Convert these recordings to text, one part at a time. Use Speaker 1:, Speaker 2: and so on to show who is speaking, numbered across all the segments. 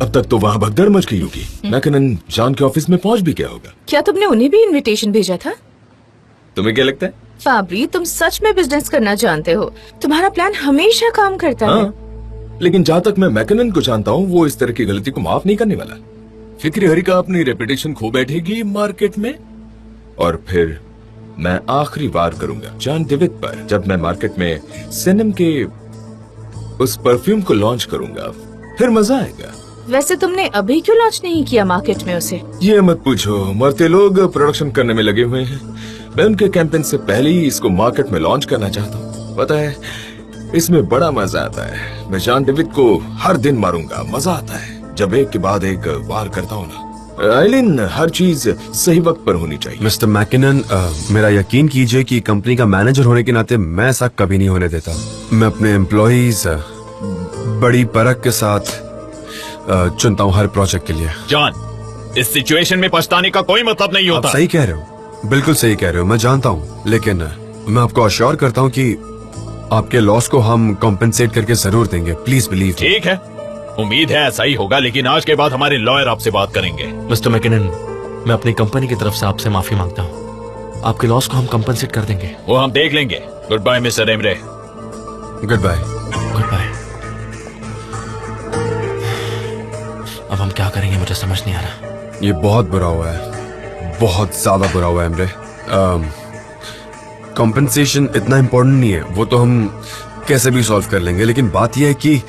Speaker 1: अब तक तो वहाँ भगदड़ मच गई होगी। मैकनन जॉन के ऑफिस में पहुँच भी गया होगा।
Speaker 2: क्या तुमने उन्हें भी इनविटेशन भेजा था?
Speaker 1: तुम्हें क्या लगता है?
Speaker 2: फाब्री, तुम सच में बिजनेस करना जानते हो। तुम्हारा प्लान हमेशा काम करता है।
Speaker 1: लेकिन जहाँ तक मैं मैकनन को जानता हूँ, वो इस तरह की गलती को माफ नहीं करने वाला। फिक्री हरी का अपनी रेपुटेशन खो बैठेगी मार्केट में, और फिर मैं आखिरी वार करूंगा जॉन डेविड पर, जब मैं मार्केट में सिनेम के उस परफ्यूम को लॉन्च करूंगा। फिर मजा आएगा।
Speaker 2: वैसे तुमने अभी क्यों लॉन्च नहीं किया मार्केट में उसे?
Speaker 1: ये मत पूछो, मरते लोग प्रोडक्शन करने में लगे हुए हैं। मैं उनके कैंपेन से पहले ही इसको मार्केट में लॉन्च करना चाहता हूँ। पता है, इसमें बड़ा मजा आता है। मैं जॉन डेविड को हर दिन मारूंगा। मजा आता है जब एक के बाद एक वार करता हूँ ना। आइलिन, हर चीज सही वक्त पर होनी चाहिए।
Speaker 3: मिस्टर मैकिनन, मेरा यकीन कीजिए कि कंपनी का मैनेजर होने के नाते मैं ऐसा कभी नहीं होने देता। मैं अपने एम्प्लॉइज बड़ी परख के साथ चुनता हूँ हर प्रोजेक्ट के लिए।
Speaker 4: जॉन, इस सिचुएशन में पछताने का कोई मतलब नहीं होता।
Speaker 3: आप सही कह रहे हो, बिल्कुल सही कह रहे हो, मैं जानता हूँ। लेकिन मैं आपको अश्योर करता हूँ कि आपके लॉस को हम कॉम्पेंसेट करके जरूर देंगे। Please believe.
Speaker 4: ठीक है, उम्मीद है ऐसा ही होगा, लेकिन आज के बाद हमारे लॉयर आपसे बात करेंगे।
Speaker 5: मिस्टर मैकिनन, मैं अपनी कंपनी की तरफ से आपसे माफी मांगता हूँ। आपके लॉस को हम कम्पनसेट कर देंगे।
Speaker 4: वो हम देख लेंगे। Good bye mister Emre.
Speaker 3: Good bye.
Speaker 5: Good bye. अब हम क्या करेंगे मुझे समझ नहीं आ रहा।
Speaker 3: ये बहुत बुरा हुआ है, बहुत ज्यादा बुरा हुआ है एमरे। कॉम्पेंसेशन इतना इम्पोर्टेंट नहीं है, वो तो हम कैसे भी सॉल्व कर लेंगे। लेकिन बात यह है कि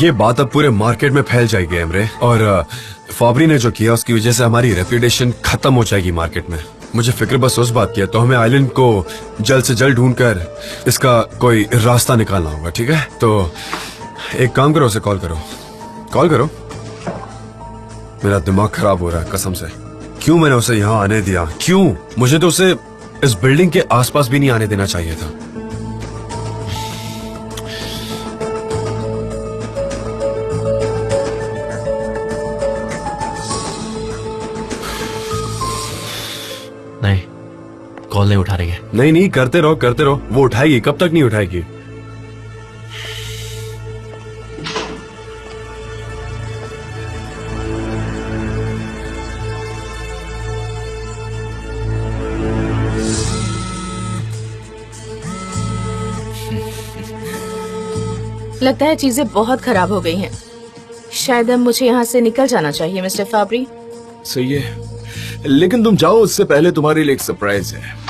Speaker 3: ये बात अब पूरे मार्केट में फैल जाएगी एमरे, और फाब्री ने जो किया उसकी वजह से हमारी रेपुटेशन खत्म हो जाएगी मार्केट में। मुझे फिक्र बस उस बात की है, तो हमें आइलैंड को जल्द से जल्द ढूंढकर इसका कोई रास्ता निकालना होगा। ठीक है, तो एक काम करो, उसे कॉल करो। कॉल करो। मेरा दिमाग खराब हो रहा है कसम से। क्यों मैंने उसे यहाँ आने दिया? क्यों? मुझे तो उसे इस बिल्डिंग के आसपास भी नहीं आने देना चाहिए था।
Speaker 5: नहीं, कॉल नहीं उठा रही है।
Speaker 3: नहीं, करते रहो करते रहो। वो उठाएगी, कब तक नहीं उठाएगी?
Speaker 2: लगता है चीजें बहुत खराब हो गई हैं। शायद अब मुझे यहाँ से निकल जाना चाहिए मिस्टर फाब्री।
Speaker 1: सही है, लेकिन तुम जाओ, उससे पहले तुम्हारे लिए एक सरप्राइज है।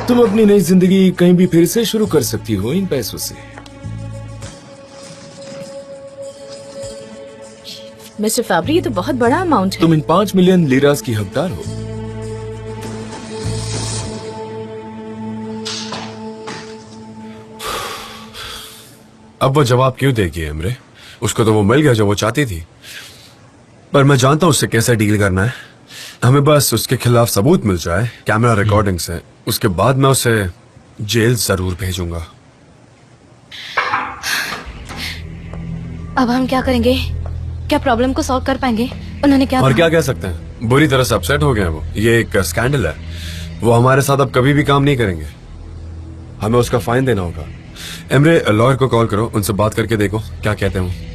Speaker 1: तुम अपनी नई जिंदगी कहीं भी फिर से शुरू कर सकती हो इन पैसों से।
Speaker 2: मिस्टर फाब्री, ये तो बहुत बड़ा अमाउंट है।
Speaker 1: तुम इन 5 मिलियन लीरास की हकदार हो।
Speaker 3: अब वो जवाब क्यों देगी एमरे? उसको तो वो मिल गया जो वो चाहती थी। पर मैं जानता हूं उससे कैसे डील करना है। हमें बस उसके खिलाफ सबूत मिल जाए कैमरा रिकॉर्डिंग से, उसके बाद मैं उसे जेल जरूर भेजूंगा।
Speaker 6: अब हम क्या करेंगे? क्या प्रॉब्लम को सॉल्व कर पाएंगे? उन्होंने क्या
Speaker 3: और
Speaker 6: कहा?
Speaker 3: क्या कह सकते हैं? बुरी तरह से अपसेट हो गए हैं वो। ये एक स्कैंडल है। वो हमारे साथ अब कभी भी काम नहीं करेंगे। हमें उसका फाइन देना होगा। एमरे, लॉयर को कॉल करो, उनसे बात करके देखो क्या कहते हैं।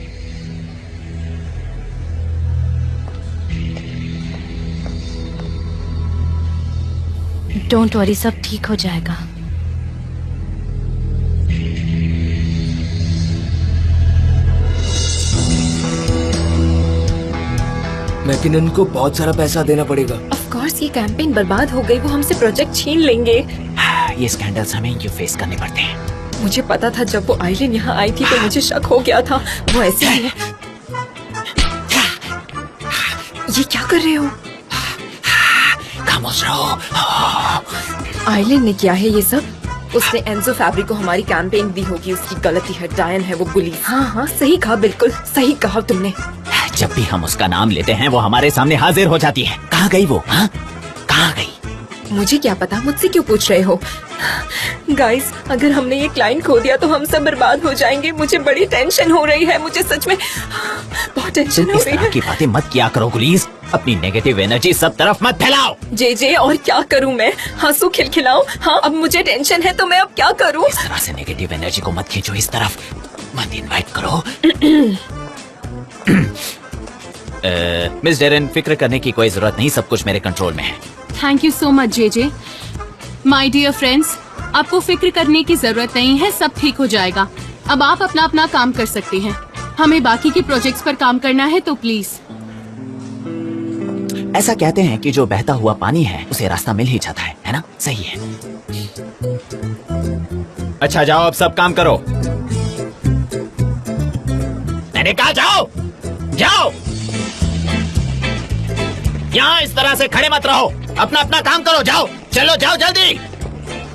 Speaker 6: डोंट वरी, सब ठीक हो जाएगा।
Speaker 7: मैकिनन को बहुत सारा पैसा देना पड़ेगा।
Speaker 8: ऑफ कोर्स, ये कैंपेन बर्बाद हो गई, वो हमसे प्रोजेक्ट छीन लेंगे।
Speaker 7: ये स्कैंडल्स हमें क्यों फेस करने पड़ते हैं?
Speaker 8: मुझे पता था, जब वो आइलिन यहाँ आई थी तो मुझे शक हो गया था। वो ऐसे ही है। ये क्या कर रहे हो?
Speaker 7: खामोश रहो।
Speaker 8: आइलिन ने किया है ये सब? उसने एंजो फैब्रिक को हमारी कैंपेन दी होगी, उसकी गलती है। डायन है वो बुली। हाँ, सही कहा, बिल्कुल सही कहा तुमने।
Speaker 7: जब भी हम उसका नाम लेते हैं वो हमारे सामने हाजिर हो जाती है। कहाँ गई वो? हाँ, कहाँ गई?
Speaker 8: मुझे क्या पता, मुझसे क्यों पूछ रहे हो? गाइस, अगर हमने ये क्लाइंट खो दिया तो हम सब बर्बाद हो जाएंगे। मुझे बड़ी टेंशन हो रही है, मुझे सच में बहुत टेंशन
Speaker 7: तुम
Speaker 8: हो
Speaker 7: इस
Speaker 8: रही
Speaker 7: तरह
Speaker 8: है।
Speaker 7: की बातें मत किया करो गुलीस। अपनी नेगेटिव एनर्जी सब तरफ मत फैलाओ।
Speaker 8: जे और क्या करूं मैं? हंसू खिलखिलाऊं? हाँ, अब मुझे टेंशन है तो मैं अब क्या करूं?
Speaker 7: इस तरह से नेगेटिव एनर्जी को मत खींचो इस तरफ, मत इनवाइट करो। मिस डेरेन, फिक्र करने की कोई जरूरत नहीं, सब कुछ मेरे कंट्रोल में है।
Speaker 9: Thank you so much JJ. My dear friends, आपको फिक्र करने की जरूरत नहीं है, सब ठीक हो जाएगा। अब आप अपना अपना काम कर सकते हैं। हमें बाकी के प्रोजेक्ट्स पर काम करना है तो प्लीज।
Speaker 7: ऐसा कहते हैं कि जो बहता हुआ पानी है उसे रास्ता मिल ही जाता है ना? सही है। अच्छा जाओ, अब सब काम करो। मैंने कहा जाओ, जाओ। यहाँ इस तरह से खड़े मत रहो, अपना अपना काम करो। जाओ, चलो जाओ जल्दी,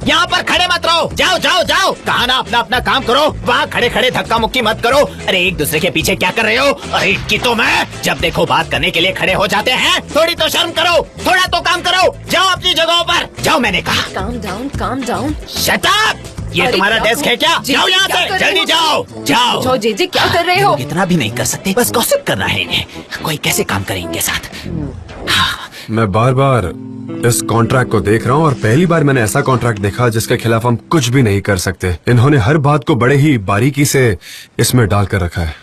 Speaker 7: यहाँ पर खड़े मत रहो। जाओ जाओ जाओ, कहा ना अपना अपना काम करो। वहाँ खड़े खड़े धक्का मुक्की मत करो। अरे एक दूसरे के पीछे क्या कर रहे हो? अरे की तो मैं, जब देखो बात करने के लिए खड़े हो जाते हैं। थोड़ी तो शर्म करो, थोड़ा तो काम करो। जाओ अपनी जगहों पर, जाओ मैंने कहा।
Speaker 8: Calm down, calm down.
Speaker 7: Shut up! ये
Speaker 8: अरे
Speaker 7: तुम्हारा
Speaker 8: क्या
Speaker 7: डेस्क है क्या?
Speaker 8: जी,
Speaker 7: जाओ यहाँ
Speaker 8: क्या
Speaker 7: से,
Speaker 8: कर रहे
Speaker 7: जल्दी
Speaker 8: हो?
Speaker 7: जाओ जाओ।
Speaker 8: जाओ जे क्या कर रहे हो?
Speaker 7: लोग इतना भी नहीं कर सकते, बस गॉसिप करना है इन्हें। कोई कैसे काम करे इनके साथ?
Speaker 3: मैं बार बार इस कॉन्ट्रैक्ट को देख रहा हूँ और पहली बार मैंने ऐसा कॉन्ट्रैक्ट देखा जिसके खिलाफ हम कुछ भी नहीं कर सकते। इन्होंने हर बात को बड़े ही बारीकी से इसमें डाल कर रखा है।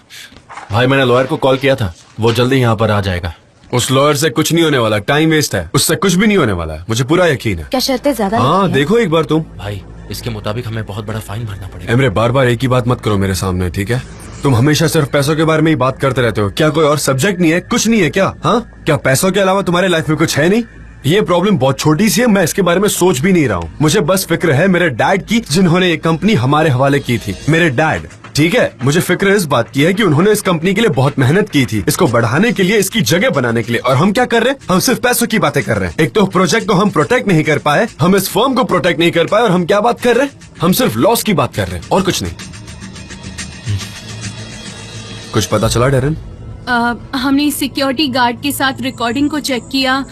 Speaker 5: भाई मैंने लॉयर को कॉल किया था, वो जल्दी यहाँ पर आ जाएगा।
Speaker 3: उस लॉयर से कुछ नहीं होने वाला, टाइम वेस्ट है। उससे कुछ भी नहीं होने वाला है, मुझे पूरा यकीन है।
Speaker 6: क्या शर्तें ज्यादा
Speaker 3: हाँ देखो एक बार तुम।
Speaker 5: भाई इसके मुताबिक हमें बहुत बड़ा फाइन भरना पड़ेगा।
Speaker 3: एमरे, बार बार एक ही बात मत करो मेरे सामने, ठीक है? तुम हमेशा सिर्फ पैसों के बारे में ही बात करते रहते हो। क्या कोई और सब्जेक्ट नहीं है? कुछ नहीं है क्या? हाँ, क्या पैसों के अलावा तुम्हारे लाइफ में कुछ है नहीं? ये प्रॉब्लम बहुत छोटी सी है, मैं इसके बारे में सोच भी नहीं रहा हूँ। मुझे बस फिक्र है मेरे डैड की, जिन्होंने ये कंपनी हमारे हवाले की थी। मेरे डैड, ठीक है? मुझे फिक्र इस बात की है कि उन्होंने इस कंपनी के लिए बहुत मेहनत की थी, इसको बढ़ाने के लिए, इसकी जगह बनाने के लिए। और हम क्या कर रहे हैं? हम सिर्फ पैसों की बातें कर रहे हैं। एक तो प्रोजेक्ट को हम प्रोटेक्ट नहीं कर पाए, हम इस फर्म को प्रोटेक्ट नहीं कर पाए, और हम क्या बात कर रहे हैं? हम सिर्फ लॉस की बात कर रहे हैं और कुछ नहीं। कुछ पता चला डेरेन?
Speaker 9: हमने सिक्योरिटी गार्ड के साथ रिकॉर्डिंग को चेक किया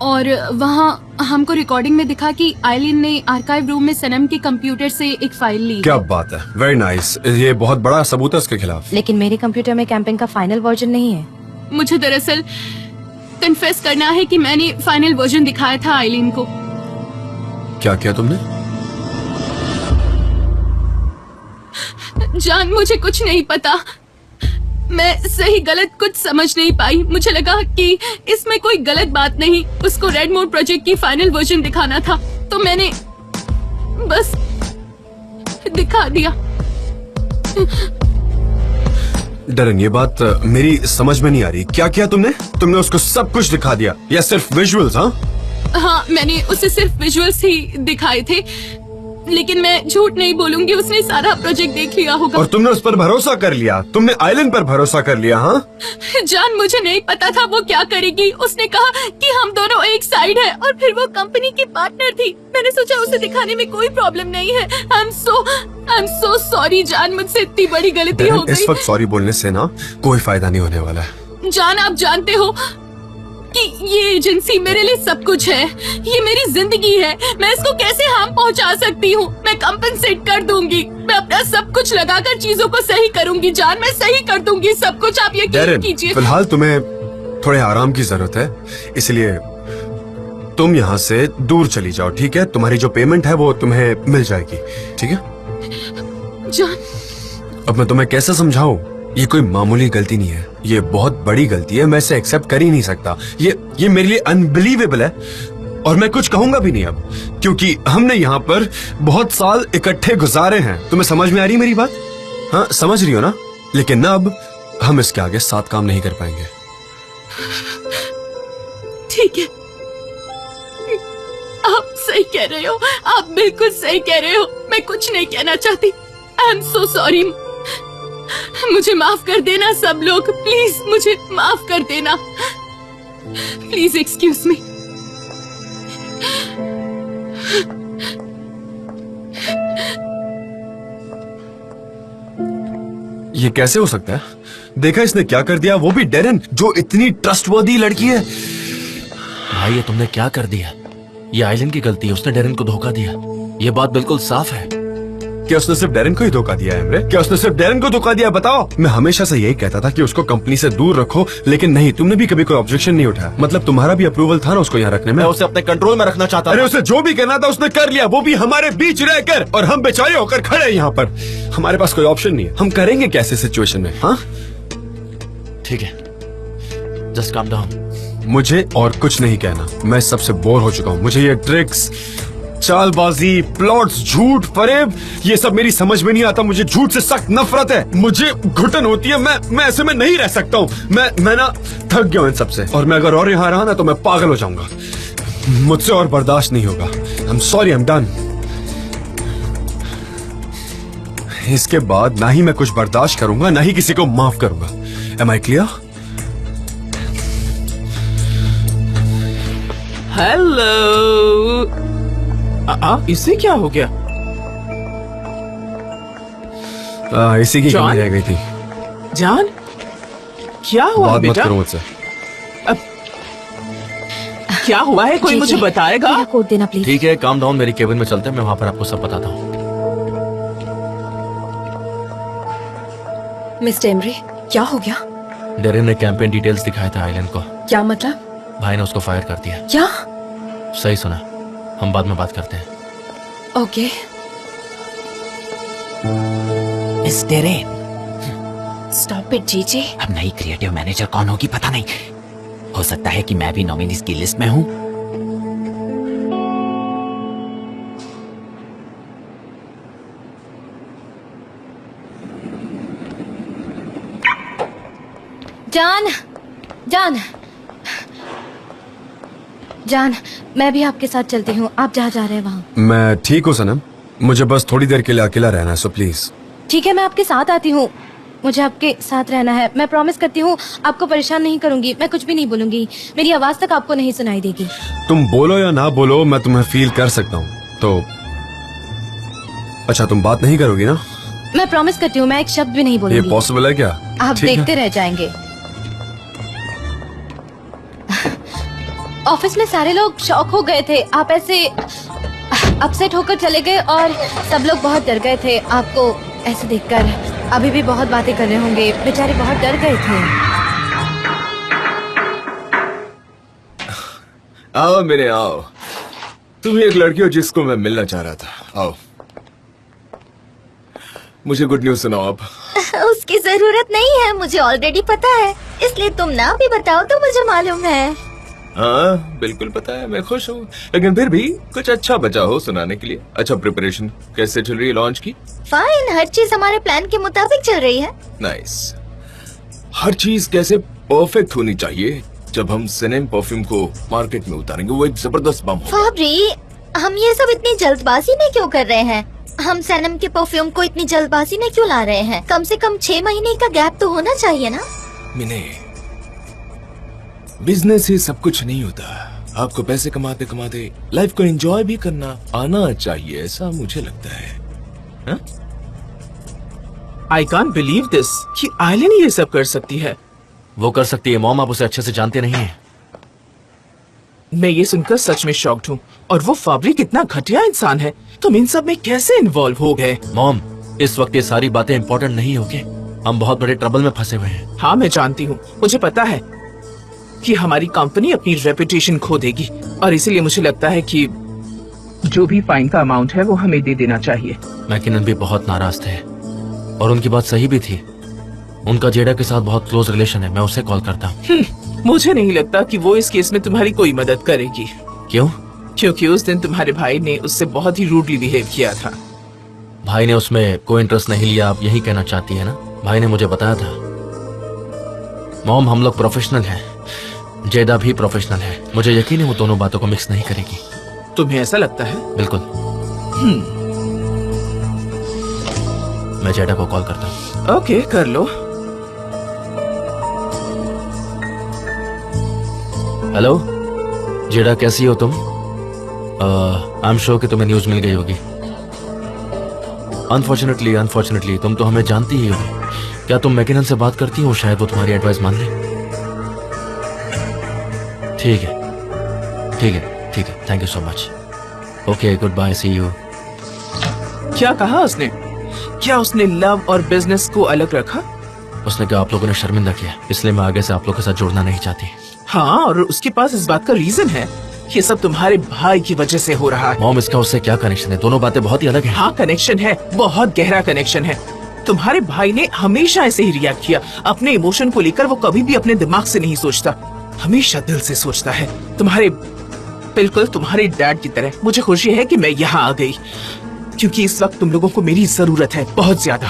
Speaker 9: और वहाँ हमको रिकॉर्डिंग में दिखा कि आइलिन ने आर्काइव रूम में सनम के कंप्यूटर से एक फाइल ली।
Speaker 3: क्या बात है, वेरी नाइस। ये बहुत बड़ा सबूत है उसके खिलाफ।
Speaker 6: लेकिन मेरे कंप्यूटर में कैंपेन का फाइनल वर्जन नहीं है।
Speaker 9: मुझे दरअसल कन्फेस करना है कि मैंने फाइनल वर्जन दिखाया था आइलिन को।
Speaker 3: क्या किया तुमने?
Speaker 9: जान, मुझे कुछ नहीं पता। मैं सही गलत कुछ समझ नहीं पाई। मुझे लगा कि इसमें कोई गलत बात नहीं, उसको रेड मोड प्रोजेक्ट की फाइनल वर्जन दिखाना था, तो मैंने बस दिखा दिया।
Speaker 3: डरन, ये बात मेरी समझ में नहीं आ रही। क्या किया तुमने? तुमने उसको सब कुछ दिखा दिया या सिर्फ विजुअल्स?
Speaker 9: हाँ, मैंने उसे सिर्फ विजुअल्स ही दिखाए थे, लेकिन मैं झूठ नहीं बोलूंगी, उसने सारा प्रोजेक्ट देख लिया होगा।
Speaker 3: और तुमने उस पर भरोसा कर लिया? तुमने आइलैंड पर भरोसा कर लिया? हाँ
Speaker 9: जान, मुझे नहीं पता था वो क्या करेगी। उसने कहा कि हम दोनों एक साइड है, और फिर वो कंपनी की पार्टनर थी। मैंने सोचा उसे दिखाने में कोई प्रॉब्लम नहीं है। आई एम सो सॉरी जान, मुझसे इतनी बड़ी गलती हो गई।
Speaker 3: इस वक्त सॉरी बोलने से ना कोई फायदा नहीं होने वाला है।
Speaker 9: जान, आप जानते हो कि ये एजेंसी मेरे लिए सब कुछ है, ये मेरी जिंदगी है। मैं इसको कैसे हार्म पहुंचा सकती हूँ? मैं कंपनसेट कर दूंगी, मैं अपना सब कुछ लगाकर चीजों को सही करूंगी। जान, मैं सही कर दूंगी सब कुछ, आप यकीन कीजिए।
Speaker 3: फिलहाल तुम्हें थोड़े आराम की जरूरत है, इसलिए तुम यहाँ से दूर चली जाओ, ठीक है? तुम्हारी जो पेमेंट है वो तुम्हें मिल जाएगी, ठीक है?
Speaker 9: जान,
Speaker 3: अब मैं तुम्हें कैसे समझाऊं? ये कोई मामूली गलती नहीं है, ये बहुत बड़ी गलती है। मैं इसे एक्सेप्ट कर ही नहीं सकता। ये मेरे लिए अनबिलीवेबल है, और मैं कुछ कहूंगा भी नहीं अब, क्योंकि हमने यहाँ पर बहुत साल इकट्ठे गुजारे हैं। तुम्हें समझ में आ रही मेरी बात? हाँ, समझ रही हो ना? लेकिन ना अब हम इसके आगे साथ काम नहीं कर पाएंगे।
Speaker 9: ठीक है, आप सही कह रहे हो, आप बिल्कुल सही कह रहे हो। मैं कुछ नहीं कहना चाहती। I am so sorry. मुझे माफ कर देना सब लोग, प्लीज मुझे माफ कर देना। Please excuse me.
Speaker 3: ये कैसे हो सकता है? देखा इसने क्या कर दिया, वो भी डेरेन, जो इतनी ट्रस्टवर्दी लड़की है।
Speaker 5: भाई ये तुमने क्या कर दिया? ये आइलैंड की गलती है, उसने डेरेन को धोखा दिया। ये बात बिल्कुल साफ है।
Speaker 3: क्या उसने सिर्फ डेरेन को ही धोखा दिया है एमरे? क्या उसने सिर्फ डेरेन को धोखा दिया? बताओ। मैं हमेशा से यही कहता था कि उसको कंपनी से दूर रखो, लेकिन नहीं, तुमने भी कभी कोई ऑब्जेक्शन नहीं उठाया। मतलब तुम्हारा भी अप्रूवल था ना उसको यहाँ रखने में?
Speaker 5: मैं उसे अपने कंट्रोल में रखना चाहता
Speaker 3: अरे
Speaker 5: था।
Speaker 3: उसे जो भी करना था उसने कर लिया, वो भी हमारे बीच रहकर, और हम बेचारे होकर खड़े हैं यहाँ पर। हमारे पास कोई ऑप्शन नहीं है। हम करेंगे कैसे सिचुएशन में? हाँ
Speaker 5: ठीक है, जस्ट काम डाउन।
Speaker 3: मुझे और कुछ नहीं कहना, मैं सबसे बोर हो चुका हूँ। मुझे ये ट्रिक्स, चालबाजी, प्लॉट्स, झूठ, फरेब, ये सब मेरी समझ में नहीं आता। मुझे झूठ से सख्त नफरत है, मुझे घुटन होती है। मैं ऐसे में नहीं रह सकता हूँ। मैं ना थक गया हूँ इन सबसे, और मैं अगर और यहाँ रहा ना तो मैं पागल हो जाऊंगा। मुझसे और बर्दाश्त नहीं होगा। I am sorry, I am done. इसके बाद ना ही मैं कुछ बर्दाश्त करूंगा, ना ही किसी को माफ करूंगा। Am I clear?
Speaker 10: हेलो। इसे क्या हो गया?
Speaker 3: इसी की कमी रह गई थी।
Speaker 10: जान, क्या हुआ
Speaker 3: बात मत
Speaker 10: बेटा?
Speaker 3: करो मुझसे।
Speaker 10: क्या हुआ है, कोई मुझे बताएगा?
Speaker 6: मेरा कोड देना प्लीज।
Speaker 5: ठीक है, काम डाउन, मेरी केबिन में चलते हैं, मैं वहां पर आपको सब बताता हूँ।
Speaker 8: मिस्टर एमरे, क्या हो गया?
Speaker 5: डेरेन ने कैंपेन डिटेल्स दिखाए थे आइलैंड को।
Speaker 8: क्या मतलब?
Speaker 5: भाई ने उसको फायर कर दिया।
Speaker 8: क्या?
Speaker 5: सही सुना, हम बाद में बात करते हैं।
Speaker 8: Okay.
Speaker 7: Miss Darren,
Speaker 2: stop it GJ.
Speaker 7: अब नई क्रिएटिव मैनेजर कौन होगी पता नहीं। हो सकता है कि मैं भी नॉमिनीज की लिस्ट में हूँ।
Speaker 6: जान, जान, जान, मैं भी आपके साथ चलती हूँ। आप जहाँ जा रहे हैं वहाँ।
Speaker 3: मैं ठीक हूँ सनम, मुझे बस थोड़ी देर के लिए अकेला रहना है, सो प्लीज।
Speaker 6: ठीक है, मैं आपके साथ आती हूँ। मुझे आपके साथ रहना है। मैं प्रॉमिस करती हूँ आपको परेशान नहीं करूंगी। मैं कुछ भी नहीं बोलूंगी। मेरी आवाज तक आपको नहीं सुनाई देगी।
Speaker 3: तुम बोलो या ना बोलो, मैं तुम्हें फील कर सकता हूँ। तो अच्छा, तुम बात नहीं करोगी ना?
Speaker 6: मैं प्रॉमिस करती हूँ, मैं एक शब्द भी नहीं
Speaker 3: ये
Speaker 6: बोलूंगी।
Speaker 3: पॉसिबल है क्या?
Speaker 6: आप
Speaker 3: ठीक है।
Speaker 6: देखते रह जाएंगे। ऑफिस में सारे लोग शॉक हो गए थे। आप ऐसे अपसेट होकर चले गए और सब लोग बहुत डर गए थे आपको ऐसे देखकर। अभी भी बहुत बातें कर रहे होंगे, बेचारे बहुत डर गए थे।
Speaker 1: आओ मेरे, आओ। तुम एक लड़की हो जिसको मैं मिलना चाह रहा था। आओ, मुझे गुड न्यूज सुनाओ आप।
Speaker 11: उसकी जरूरत नहीं है, मुझे ऑलरेडी पता है। इसलिए तुम ना भी बताओ तो मुझे मालूम है।
Speaker 1: हाँ बिल्कुल पता है, मैं खुश हूँ, लेकिन फिर भी कुछ अच्छा बचा हो सुनाने के लिए। अच्छा, प्रिपरेशन कैसे चल रही है लॉन्च की?
Speaker 11: फाइन, हर चीज हमारे प्लान के मुताबिक चल रही है।
Speaker 1: नाइस। हर चीज कैसे परफेक्ट होनी चाहिए जब हम सिनेम परफ्यूम को मार्केट में उतारेंगे, वो एक जबरदस्त बम होगा।
Speaker 11: फाब्री, हम ये सब इतनी जल्दबाजी में क्यों कर रहे हैं? हम सनम के परफ्यूम को इतनी जल्दबाजी में क्यों ला रहे हैं? कम से कम 6 महीने का गैप तो होना चाहिए ना?
Speaker 1: मिने, बिजनेस ही सब कुछ नहीं होता। आपको पैसे कमाते कमाते लाइफ को एंजॉय भी करना आना चाहिए, ऐसा मुझे लगता है।
Speaker 10: आई कांट बिलीव दिस कि आइलैंड ये सब कर सकती है।
Speaker 5: वो कर सकती है मॉम, आप उसे अच्छे से जानते नहीं है।
Speaker 10: मैं ये सुनकर सच में शॉक्ड हूँ। और वो फाब्री कितना घटिया इंसान है। तुम इन सब में कैसे इन्वॉल्व हो गए?
Speaker 5: मॉम, इस वक्त ये सारी बातें इंपॉर्टेंट नहीं होगी। हम बहुत बड़े ट्रबल में फंसे हुए हैं।
Speaker 10: हाँ मैं जानती हूँ, मुझे पता है कि हमारी कंपनी अपनी रेपुटेशन खो देगी, और इसीलिए मुझे लगता है कि जो भी फाइन का अमाउंट है वो हमें दे देना चाहिए।
Speaker 5: मैकिनन भी बहुत नाराज थे और उनकी बात सही भी थी। उनका जेडा के साथ बहुत क्लोज रिलेशन है, मैं उसे कॉल करता हूँ।
Speaker 10: मुझे नहीं लगता कि वो इस केस में तुम्हारी कोई मदद करेगी।
Speaker 5: क्यों?
Speaker 10: क्योंकि उस दिन तुम्हारे भाई ने उससे बहुत ही रूडली बिहेव किया था।
Speaker 5: भाई ने उसमें कोई इंटरेस्ट नहीं लिया, आप यही कहना चाहती है ना? भाई ने मुझे बताया था। मॉम, हम लोग प्रोफेशनल हैं, जेदा भी प्रोफेशनल है। मुझे यकीन है वो दोनों बातों को मिक्स नहीं करेगी।
Speaker 10: तुम्हें ऐसा लगता है?
Speaker 5: बिल्कुल। मैं जेडा को कॉल करता हूँ।
Speaker 10: ओके, कर लो।
Speaker 5: हेलो जेडा, कैसी हो तुम? आई एम श्योर कि तुम्हें न्यूज मिल गई होगी। अनफॉर्चुनेटली तुम तो हमें जानती ही हो। क्या तुम मैकिनन से बात करती हो? शायद वो तुम्हारी एडवाइस मान ले। ठीक है ठीक है, thank you so much. Okay, good bye, see you.
Speaker 10: क्या कहा उसने? क्या उसने लव और बिजनेस को अलग रखा?
Speaker 5: उसने कहा आप लोगों ने शर्मिंदा किया, इसलिए मैं आगे से आप लोगों के साथ जुड़ना नहीं चाहती।
Speaker 10: हाँ, और उसके पास इस बात का रीजन है। ये सब तुम्हारे भाई की वजह से हो रहा है।
Speaker 5: मॉम, इसका उससे क्या कनेक्शन है? दोनों बातें बहुत ही अलग हैं।
Speaker 10: हाँ, कनेक्शन है, बहुत गहरा कनेक्शन है। तुम्हारे भाई ने हमेशा ऐसे ही रिएक्ट किया। अपने इमोशन को लेकर वो कभी भी अपने दिमाग से नहीं सोचता, हमेशा दिल से सोचता है। बिल्कुल तुम्हारे डैड की तरह। मुझे खुशी है कि मैं यहाँ आ गई, क्योंकि इस वक्त तुम लोगों को मेरी जरूरत है, बहुत ज्यादा।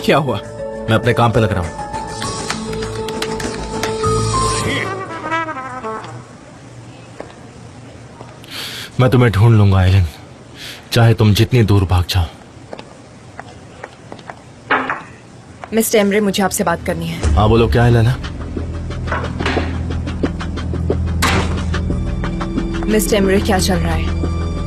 Speaker 10: क्या हुआ?
Speaker 5: मैं अपने काम पे लग रहा हूँ। मैं तुम्हें ढूंढ लूंगा आइलिन, चाहे तुम जितनी दूर भाग जाओ।
Speaker 8: मिस्टर एमरे, मुझे आपसे बात करनी है।
Speaker 5: हाँ बोलो, क्या है लैला?
Speaker 8: मिस्टर एमरे, क्या चल रहा है?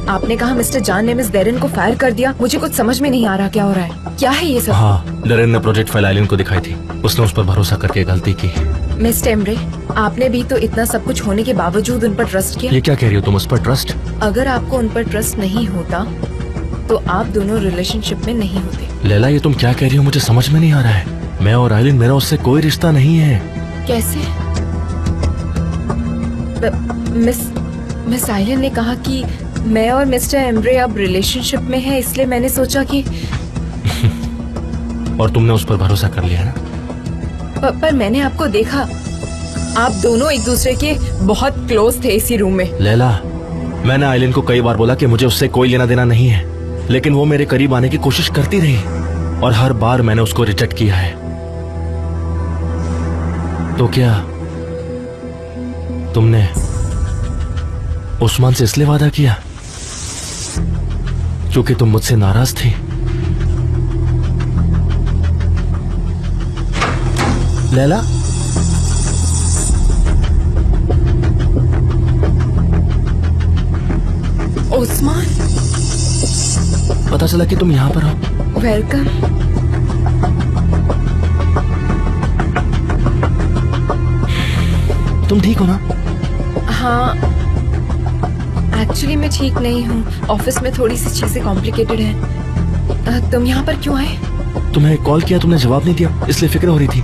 Speaker 8: आपने कहा मिस्टर जान ने मिस डेरेन को फायर कर दिया। मुझे कुछ समझ में नहीं आ रहा क्या हो रहा है। क्या है ये सब?
Speaker 5: हाँ, डेरेन ने प्रोजेक्ट फाइल आइलिन को दिखाई थी। उसने उस पर भरोसा करके गलती की।
Speaker 8: मिस्टर एमरे, आपने भी तो इतना सब कुछ होने के बावजूद उन पर ट्रस्ट किया।
Speaker 5: ये क्या कह रही हो तुम, उस पर ट्रस्ट?
Speaker 8: अगर आपको उन पर ट्रस्ट नहीं होता तो आप दोनों रिलेशनशिप में नहीं होते।
Speaker 5: लैला, ये तुम क्या कह रही हो? मुझे समझ में नहीं आ रहा है। मैं और आइलिन, मेरा उससे कोई रिश्ता नहीं है।
Speaker 8: कैसे? मिस आइलिन ने कहा कि मैं और मिस्टर एमरे अब रिलेशनशिप में हैं, इसलिए मैंने सोचा कि
Speaker 5: और तुमने उस पर भरोसा कर लिया ना?
Speaker 8: पर मैंने आपको देखा, आप दोनों एक दूसरे के बहुत क्लोज थे इसी रूम में।
Speaker 5: लैला, मैंने आइलिन को कई बार बोला कि मुझे उससे कोई लेना देना नहीं है, लेकिन वो मेरे करीब आने की कोशिश करती रही और हर बार मैंने उसको रिजेक्ट किया है। तो क्या तुमने उस्मान से इसलिए वादा किया क्योंकि तुम मुझसे नाराज थी? लैला,
Speaker 8: उस्मान,
Speaker 5: पता चला कि तुम यहाँ पर हो।
Speaker 8: वेलकम।
Speaker 5: तुम ठीक हो ना?
Speaker 8: हाँ, एक्चुअली मैं ठीक नहीं हूँ। ऑफिस में थोड़ी सी चीजें कॉम्प्लिकेटेड हैं। तुम यहाँ पर क्यों आए?
Speaker 5: तुम्हें कॉल किया, तुमने जवाब नहीं दिया, इसलिए फिक्र हो रही थी।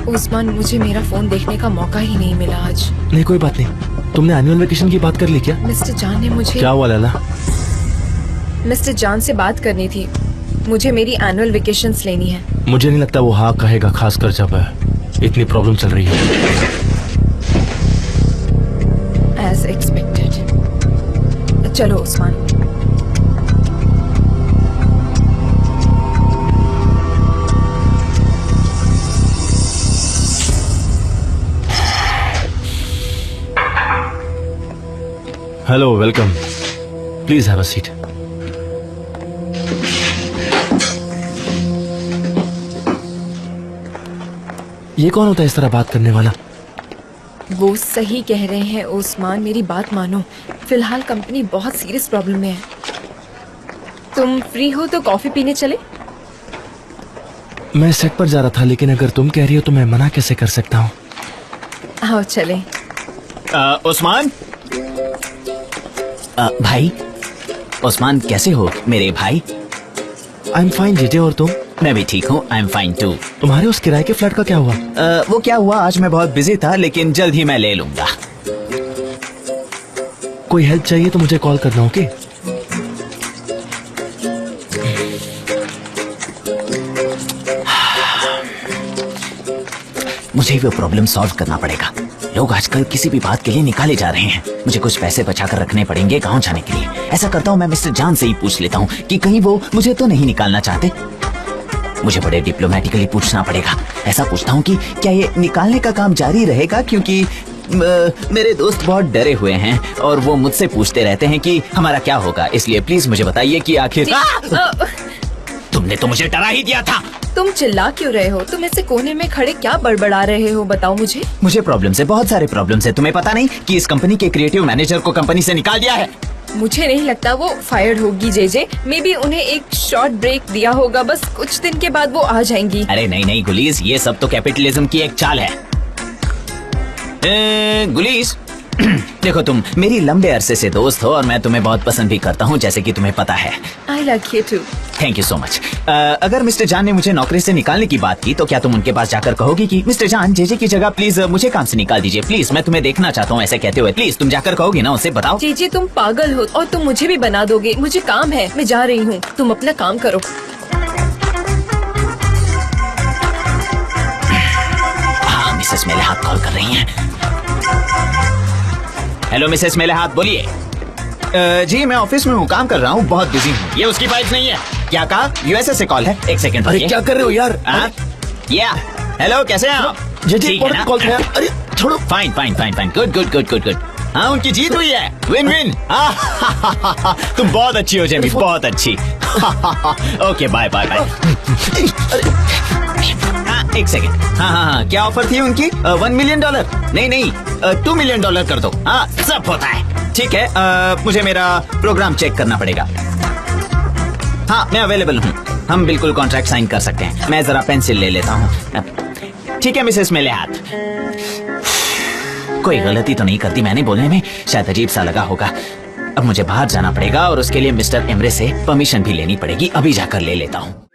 Speaker 8: उस्मान, मुझे मेरा फोन देखने का मौका ही नहीं मिला आज।
Speaker 5: नहीं, कोई बात नहीं। तुमने एनुअल वेकेशन की बात कर ली क्या?
Speaker 8: मिस्टर जान ने मुझे।
Speaker 5: क्या हुआ लैला?
Speaker 8: मिस्टर जान से बात करनी थी। मुझे मेरी एनुअल वेकेशंस लेनी है।
Speaker 5: मुझे नहीं लगता वो हाँ कहेगा, खासकर जब इतनी प्रॉब्लम चल रही है।
Speaker 8: As expected. चलो Usman.
Speaker 5: Hello, welcome. Please have a seat. ये कौन होता है इस तरह बात करने वाला?
Speaker 8: वो सही कह रहे हैं उस्मान, मेरी बात मानो। फिलहाल कंपनी बहुत सीरियस प्रॉब्लम में है। तुम फ्री हो तो कॉफी पीने चले?
Speaker 5: मैं सेट पर जा रहा था, लेकिन अगर तुम कह रही हो तो मैं मना कैसे कर सकता हूँ?
Speaker 8: आओ चलें।
Speaker 7: उस्मान, भाई उस्मान, कैसे हो मेरे भाई?
Speaker 5: आई एम फाइन जीजे, और तुम?
Speaker 7: मैं भी ठीक हूँ, आई एम फाइन टू।
Speaker 5: तुम्हारे उस किराए के फ्लैट का क्या हुआ?
Speaker 7: वो क्या हुआ, आज मैं बहुत बिजी था, लेकिन जल्द ही मैं ले लूंगा।
Speaker 5: कोई हेल्प चाहिए तो मुझे कॉल करना, ओके?
Speaker 7: मुझे वो प्रॉब्लम सॉल्व करना पड़ेगा। लोग आजकल किसी भी बात के लिए निकाले जा रहे हैं। मुझे कुछ पैसे बचा कर रखने पड़ेंगे गाँव जाने के लिए। ऐसा करता हूँ, मैं मिस्टर जान से ही पूछ लेता हूँ कि कहीं वो मुझे तो नहीं निकालना चाहते। मुझे बड़े डिप्लोमेटिकली पूछना पड़ेगा। ऐसा पूछता हूँ कि क्या ये निकालने का काम जारी रहेगा, क्योंकि मेरे दोस्त बहुत डरे हुए हैं और वो मुझसे पूछते रहते हैं कि हमारा क्या होगा। इसलिए प्लीज मुझे बताइए कि आखिर तुमने तो मुझे डरा ही दिया था।
Speaker 8: तुम चिल्ला क्यों रहे हो? तुम ऐसे कोने में खड़े क्या बड़बड़ा रहे हो, बताओ मुझे।
Speaker 7: मुझे प्रॉब्लम्स है, बहुत सारे प्रॉब्लम्स है। तुम्हें पता नहीं कि इस कंपनी के क्रिएटिव मैनेजर को कंपनी से निकाल दिया है?
Speaker 8: मुझे नहीं लगता वो फायर्ड होगी जेजे। मे बी उन्हें एक शॉर्ट ब्रेक दिया होगा, बस कुछ दिन के बाद वो आ जाएंगी।
Speaker 7: अरे नहीं नहीं गुलीज, ये सब तो कैपिटलिज्म की एक चाल है। गुलीस, देखो तुम मेरी लंबे अरसे से दोस्त हो और मैं तुम्हें बहुत पसंद भी करता हूँ, जैसे कि तुम्हें पता है।
Speaker 8: I like you too.
Speaker 7: Thank you so much. अगर मिस्टर जान ने मुझे नौकरी से निकालने की बात की तो क्या तुम उनके पास जाकर कहोगी कि मिस्टर जान जेजे की जगह प्लीज मुझे काम से निकाल दीजिए, प्लीज मैं तुम्हें देखना चाहता हूँ, ऐसे कहते हुए प्लीज तुम जाकर कहोगी ना उसे? बताओ।
Speaker 8: जेजे तुम पागल हो और तुम मुझे भी बना दोगे। मुझे काम है, मैं जा रही हूँ, तुम अपना काम करो।
Speaker 7: हाँ, मिसेस मेले हाथ कॉल कर रही हैं। हेलो मिसेस मेले हाथ, बोलिए। जी मैं ऑफिस में हूँ, काम कर रहा हूँ, बहुत बिजी हूँ। ये उसकी वाइफ नहीं है। क्या कहा? यूएसए से कॉल है। एक सेकंड।
Speaker 3: अरे क्या कर रहे हो यार?
Speaker 7: या हेलो, कैसे हैं आप? ठीक है ना?
Speaker 3: अरे छोड़ो।
Speaker 7: Fine fine fine fine, good good good good good. हाँ, उनकी जीत हुई है, विन विन। तुम बहुत अच्छी हो जेमी, बहुत अच्छी। Okay bye bye bye. एक सेकंड। हाँ, क्या ऑफर थी उनकी? $1 मिलियन? नहीं नहीं, $2 मिलियन कर दो। हाँ, सब होता है। ठीक है, मुझे मेरा प्रोग्राम चेक करना पड़ेगा। हाँ, मैं अवेलेबल हूँ, हम बिल्कुल कॉन्ट्रैक्ट साइन कर सकते हैं। मैं जरा पेंसिल ले लेता हूँ। ठीक है मिसेस मेले हाथ, कोई गलती तो नहीं करती मैंने बोलने में, शायद अजीब सा लगा होगा। अब मुझे बाहर जाना पड़ेगा और उसके लिए मिस्टर एमरे से परमिशन भी लेनी पड़ेगी। अभी जाकर ले लेता हूँ।